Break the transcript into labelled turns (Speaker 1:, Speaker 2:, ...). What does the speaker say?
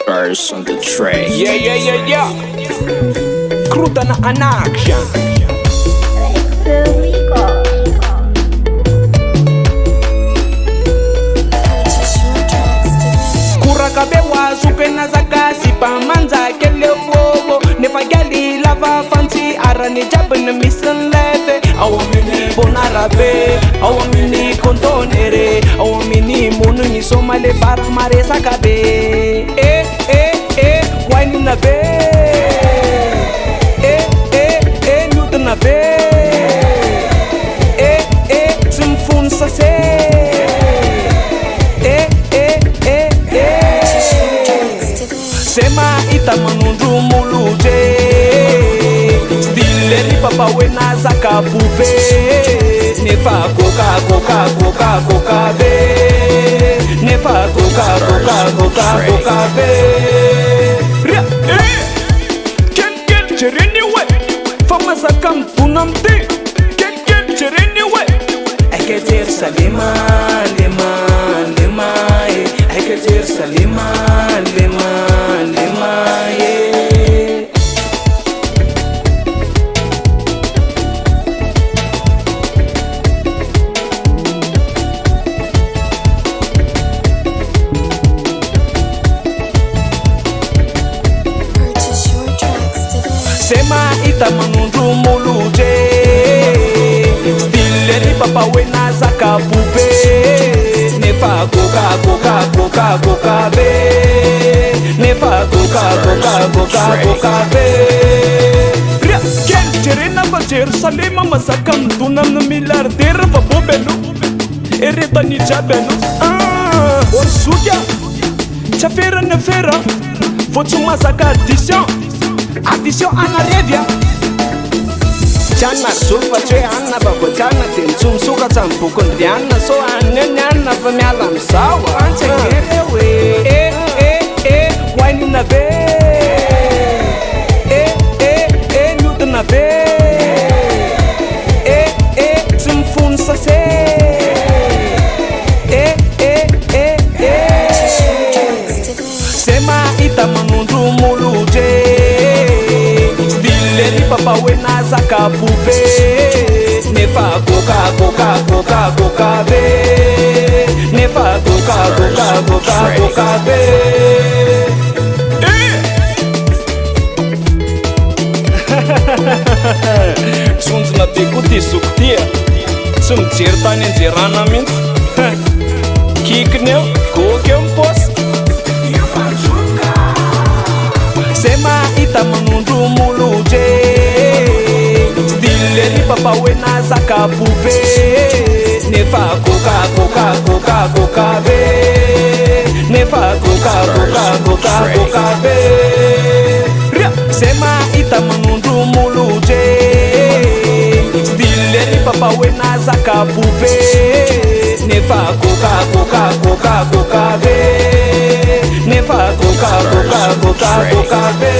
Speaker 1: verse on the track.
Speaker 2: Yeah. Krotanah Anaction. Kurakabe wazupena zakasi pamanza kele wowo nefagali lava fancy arani jabna misan leve awamini bonarabe awamini kontonere awamini munu ni somale baramare sakabe wine na be nutna be simfun sase sema ita manundu muluje stile ni papa wena zaka pupe nefa koka be nefa koka be ken cherini we fama zakam tunamti ken cherini we aketer salima lema aketer salima lema sema ita manundu muluje stile ni papa wena zaka pupe nefa koka be nefa koka be ken cherena va Jerusalem masakam tunam na miliarder va bobelu ereta ni jabelu orsuja chafera na fera votsuma zaka addition anarevia Channa sufa chwe anna babo channa tin sum suka champukun dianna so anna va mialam sawa anche gerewe wine na be nutna be simfun sase sema ita manundu muluje papa wena zaka pupe nefa koka be nefa koka be sunz na tekuti suktia sum certani zerana min kikneu kokem pos sema ita manundu muluje stile ni papa wena zaka pupe nefa koka be nefa koka be sema ita manundu muluje stile ni papa wena zaka pupe nefa koka be nefa koka be